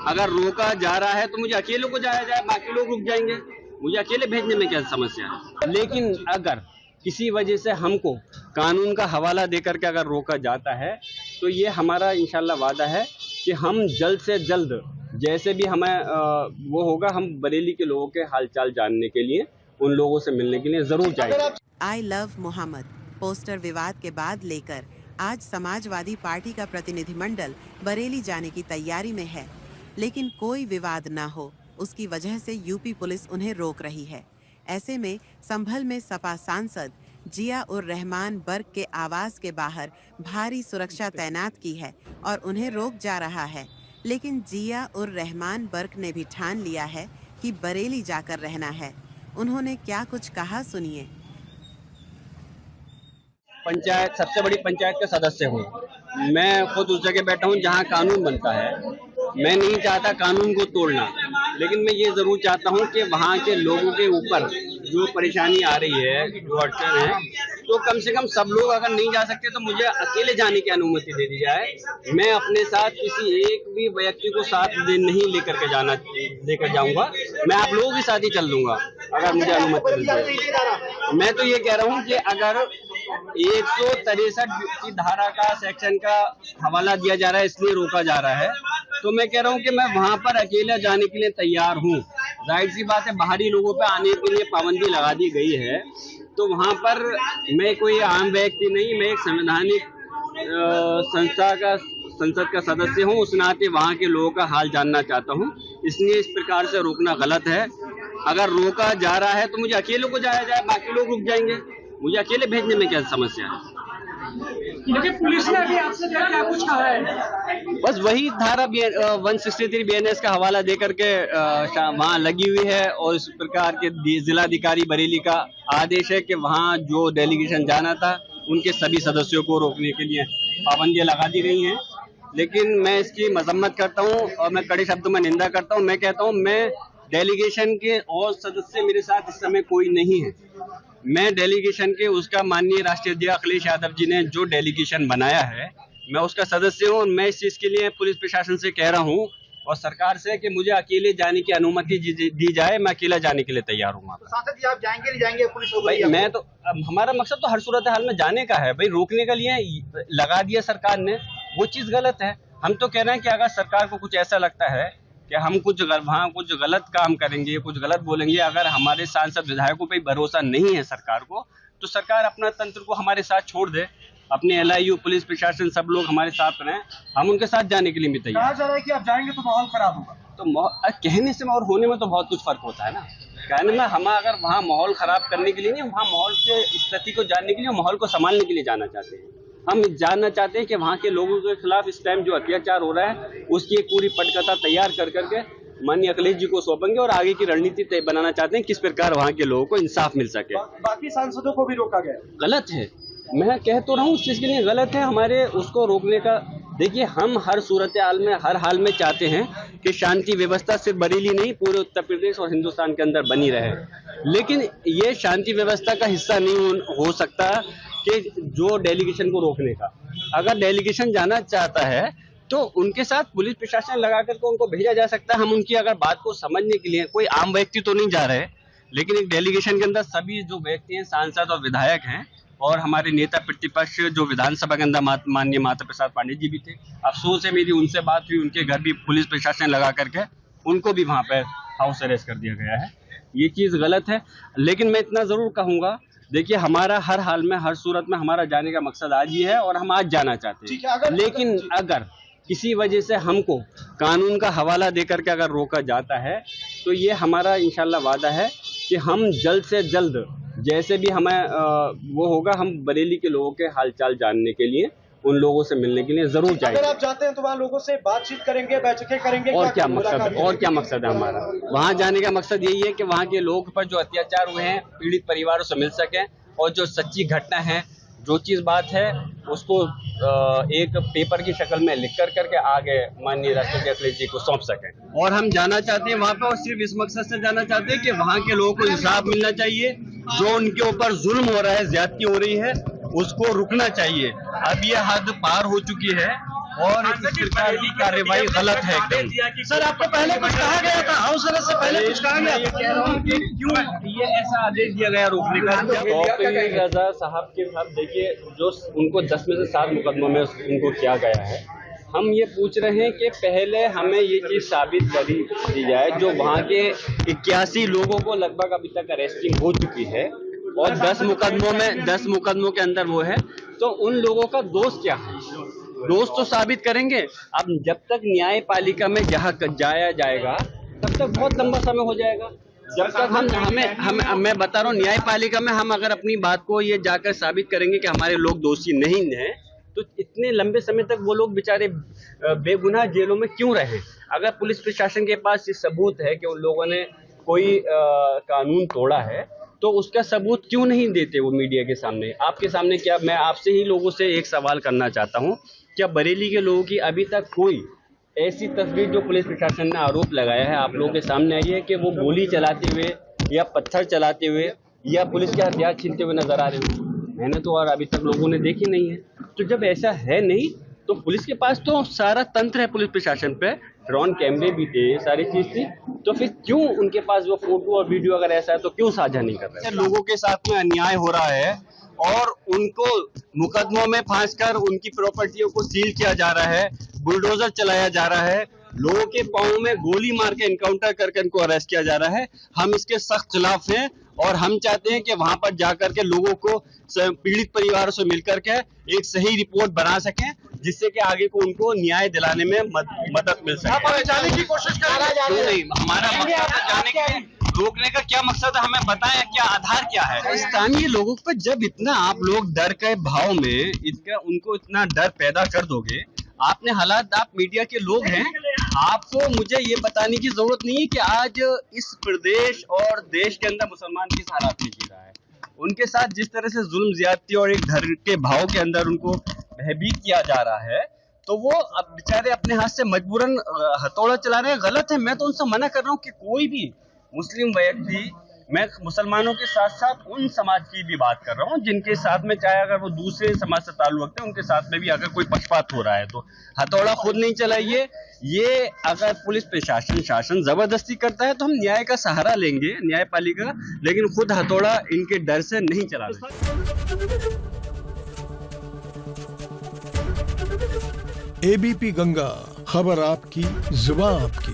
अगर रोका जा रहा है तो मुझे अकेले को जाया जाए, बाकी लोग रुक जाएंगे। मुझे अकेले भेजने में क्या समस्या है। लेकिन अगर किसी वजह से हमको कानून का हवाला देकर के अगर रोका जाता है तो ये हमारा इंशाल्लाह वादा है कि हम जल्द से जल्द जैसे भी हमें वो होगा, हम बरेली के लोगों के हालचाल जानने के लिए, उन लोगों से मिलने के लिए जरूर जाएंगे। आई लव मोहम्मद पोस्टर विवाद के बाद लेकर आज समाजवादी पार्टी का प्रतिनिधिमंडल बरेली जाने की तैयारी में है, लेकिन कोई विवाद ना हो उसकी वजह से यूपी पुलिस उन्हें रोक रही है। ऐसे में संभल में सपा सांसद जिया उर रहमान बर्क के आवास के बाहर भारी सुरक्षा तैनात की है और उन्हें रोक जा रहा है। लेकिन जिया उर रहमान बर्क ने भी ठान लिया है कि बरेली जाकर रहना है। उन्होंने क्या कुछ कहा, सुनिए। पंचायत, सबसे बड़ी पंचायत का सदस्य हूँ मैं, खुद उस जगह बैठा हूँ जहाँ कानून बनता है। मैं नहीं चाहता कानून को तोड़ना, लेकिन मैं ये जरूर चाहता हूँ कि वहाँ के लोगों के ऊपर जो परेशानी आ रही है, जो अड़चन है, तो कम से कम सब लोग अगर नहीं जा सकते तो मुझे अकेले जाने की अनुमति दे दी जाए। मैं अपने साथ किसी एक भी व्यक्ति को साथ नहीं लेकर जाऊंगा। मैं आप लोगों के साथ ही चल लूंगा अगर मुझे अनुमति मिल जाए। मैं तो ये कह रहा हूँ कि अगर 163 की धारा का सेक्शन का हवाला दिया जा रहा है, इसलिए रोका जा रहा है, तो मैं कह रहा हूँ कि मैं वहां पर अकेले जाने के लिए तैयार हूँ। जाहिर सी बात है, बाहरी लोगों पे आने के लिए पाबंदी लगा दी गई है, तो वहां पर मैं कोई आम व्यक्ति नहीं, मैं एक संवैधानिक संसद का सदस्य हूँ। उस नाते वहाँ के लोगों का हाल जानना चाहता हूँ, इसलिए इस प्रकार से रोकना गलत है। अगर रोका जा रहा है तो मुझे अकेले को जाया जाए, बाकी लोग रुक जाएंगे। मुझे अकेले भेजने में क्या समस्या है। लेकिन पुलिस ने अभी आपसे क्या कुछ कहा है? बस वही धारा 163 BNS का हवाला देकर के वहाँ लगी हुई है, और इस प्रकार के जिलाधिकारी बरेली का आदेश है कि वहाँ जो डेलीगेशन जाना था उनके सभी सदस्यों को रोकने के लिए पाबंदियां लगा दी गई हैं। लेकिन मैं इसकी मजम्मत करता हूँ और मैं कड़े शब्दों में निंदा करता हूँ। मैं कहता हूँ, मैं डेलीगेशन के और सदस्य मेरे साथ इस समय कोई नहीं है। मैं डेलीगेशन के, उसका माननीय राष्ट्रीय अध्यक्ष अखिलेश यादव जी ने जो डेलीगेशन बनाया है, मैं उसका सदस्य हूँ। और मैं इस चीज के लिए पुलिस प्रशासन से कह रहा हूँ और सरकार से कि मुझे अकेले जाने की अनुमति दी जाए। मैं अकेला जाने के लिए तैयार हूँ। तो सांसद जी, आप जाएंगे नहीं जाएंगे? पुलिस भाई मैं तो, हमारा मकसद तो हर सूरत हाल में जाने का है। भाई रोकने के लिए लगा दिया सरकार ने, वो चीज गलत है। हम तो कह रहे हैं कि अगर सरकार को कुछ ऐसा लगता है कि हम वहाँ कुछ गलत काम करेंगे, कुछ गलत बोलेंगे, अगर हमारे सांसद विधायकों पे भरोसा नहीं है सरकार को, तो सरकार अपना तंत्र को हमारे साथ छोड़ दे। अपने LIU, पुलिस प्रशासन, सब लोग हमारे साथ रहें, हम उनके साथ जाने के लिए भी तैयार। कहा जा रहा है कि आप जाएंगे तो माहौल खराब होगा। तो कहने से और होने में तो बहुत कुछ फर्क होता है ना। कहने में हम अगर वहाँ माहौल खराब करने के लिए नहीं, वहाँ माहौल के स्थिति को जानने के लिए, माहौल को संभालने के लिए जाना चाहते हैं। हम जानना चाहते हैं कि वहाँ के लोगों के खिलाफ इस टाइम जो अत्याचार हो रहा है, उसकी एक पूरी पटकथा तैयार कर करके माननीय अखिलेश जी को सौंपेंगे और आगे की रणनीति बनाना चाहते हैं, किस प्रकार वहाँ के लोगों को इंसाफ मिल सके। बाकी सांसदों को भी रोका गया, गलत है। मैं कह तो रहा हूँ उस चीज के लिए गलत है। हमारे उसको रोकने का, देखिए, हम हर सूरत हाल में, हर हाल में चाहते हैं कि शांति व्यवस्था सिर्फ बरेली नहीं, पूरे उत्तर प्रदेश और हिंदुस्तान के अंदर बनी रहे। लेकिन ये शांति व्यवस्था का हिस्सा नहीं हो सकता कि जो डेलीगेशन को रोकने का। अगर डेलीगेशन जाना चाहता है तो उनके साथ पुलिस प्रशासन लगा करके उनको भेजा जा सकता है। हम उनकी अगर बात को समझने के लिए, कोई आम व्यक्ति तो नहीं जा रहे, लेकिन एक डेलीगेशन के अंदर सभी जो व्यक्ति हैं, सांसद और विधायक हैं, और हमारे नेता प्रतिपक्ष जो विधानसभा के अंदर माननीय माता प्रसाद पांडे जी भी थे। अफसोस है, मेरी उनसे बात हुई, उनके घर भी पुलिस प्रशासन लगा करके उनको भी वहां पर हाउस अरेस्ट कर दिया गया है। ये चीज गलत है। लेकिन मैं इतना जरूर कहूंगा, देखिए, हमारा हर हाल में, हर सूरत में हमारा जाने का मकसद आज ही है और हम आज जाना चाहते हैं। लेकिन अगर किसी वजह से हमको कानून का हवाला देकर के अगर रोका जाता है तो ये हमारा इंशाल्लाह वादा है कि हम जल्द से जल्द जैसे भी हमें वो होगा, हम बरेली के लोगों के हालचाल जानने के लिए, उन लोगों से मिलने के लिए जरूर जाएंगे। अगर आप जाते हैं तो वहाँ लोगों से बातचीत करेंगे, बैठकें करेंगे? और क्या मकसद है हमारा वहाँ जाने का? मकसद यही है कि वहाँ के लोग पर जो अत्याचार हुए हैं, पीड़ित परिवारों से मिल सके और जो सच्ची घटना है, जो चीज बात है, उसको एक पेपर की शक्ल में लिख करके आगे माननीय राष्ट्रपति अखिलेश जी को सौंप सकें। और हम जाना चाहते हैं वहाँ पे, और सिर्फ इस मकसद से जाना चाहते हैं कि वहाँ के लोगों को इंसाफ मिलना चाहिए। जो उनके ऊपर जुल्म हो रहा है, ज्यादती हो रही है, उसको रुकना चाहिए। अब ये हद पार हो चुकी है और इस प्रकार की कार्रवाई गलत है एकदम। सर आपको पहले कुछ कहा गया था, हाउस अरेस्ट से पहले कुछ कहा गया था? कह रहा हूँ कि क्यों ये ऐसा आदेश दिया गया रोकने का? तौफीक रजा साहब के साथ देखिए, जो उनको 10 में से 7 मुकदमों में उनको किया गया है, हम ये पूछ रहे हैं कि पहले हमें ये चीज़ साबित करी दी जाए, जो वहाँ के 81 लोगों को लगभग अभी तक अरेस्टिंग हो चुकी है और 10 मुकदमों के अंदर वो है, तो उन लोगों का दोष क्या है, दोष तो साबित करेंगे। अब जब तक न्यायपालिका में जहाँ जाया जाएगा तब तक बहुत लंबा समय हो जाएगा। जब तक मैं बता रहा हूँ, न्यायपालिका में हम अगर अपनी बात को ये जाकर साबित करेंगे कि हमारे लोग दोषी नहीं हैं, तो इतने लंबे समय तक वो लोग बेचारे बेगुनाह जेलों में क्यों रहे? अगर पुलिस प्रशासन के पास ये सबूत है कि उन लोगों ने कोई कानून तोड़ा है, तो उसका सबूत क्यों नहीं देते वो मीडिया के सामने, आपके सामने? क्या मैं आपसे ही लोगों से एक सवाल करना चाहता हूँ, क्या बरेली के लोगों की अभी तक कोई ऐसी तस्वीर जो पुलिस प्रशासन ने आरोप लगाया है आप लोगों के सामने आई है कि वो गोली चलाते हुए या पत्थर चलाते हुए या पुलिस के हथियार छीनते हुए नजर आ रहे हो? मैंने तो और अभी तक लोगों ने देखी नहीं है। तो जब ऐसा है नहीं, तो पुलिस के पास तो सारा तंत्र है, पुलिस प्रशासन पे ड्रोन कैमरे भी थे, सारी चीज थी, तो फिर क्यों उनके पास वो फोटो और वीडियो अगर ऐसा है तो क्यों साझा नहीं कर रहे? लोगों के साथ में अन्याय हो रहा है और उनको मुकदमों में फांसकर उनकी प्रॉपर्टियों को सील किया जा रहा है, बुलडोजर चलाया जा रहा है, लोगों के पाँव में गोली मार के इनकाउंटर करके इनको अरेस्ट किया जा रहा है। हम इसके सख्त खिलाफ हैं और हम चाहते हैं कि वहां पर जाकर के लोगों को, पीड़ित परिवारों से मिलकर के एक सही रिपोर्ट बना सकें, जिससे कि आगे को उनको न्याय दिलाने में मदद मिल सके। जाने की कोशिश कर रहे हैं? नहीं, हमारा मकसद है जाने के, रोकने का क्या मकसद है, हमें बताएं क्या आधार क्या है। स्थानीय लोगों पर जब इतना आप लोग डर के भाव में उनको इतना डर पैदा कर दोगे, आपने हालात, आप मीडिया के लोग हैं, आपको मुझे ये बताने की जरूरत नहीं है कि आज इस प्रदेश और देश के अंदर मुसलमान किस हालात में जी रहा है। उनके साथ जिस तरह से जुल्म ज्यादती और एक डर के भाव के अंदर उनको भयभीत किया जा रहा है, तो वो अब बेचारे अपने हाथ से मजबूरन हथौड़ा चला रहे हैं, गलत है। मैं तो उनसे मना कर रहा हूँ कि कोई भी मुस्लिम व्यक्ति, मैं मुसलमानों के साथ साथ उन समाज की भी बात कर रहा हूँ जिनके साथ में, चाहे अगर वो दूसरे समाज से ताल्लुक रखते हैं, उनके साथ में भी अगर कोई पक्षपात हो रहा है तो हथौड़ा खुद नहीं चलाइए। ये अगर पुलिस प्रशासन शासन जबरदस्ती करता है तो हम न्याय का सहारा लेंगे, न्यायपालिका, लेकिन खुद हथौड़ा इनके डर से नहीं चलाना। एबीपी गंगा, खबर आपकी, जुबान आपकी।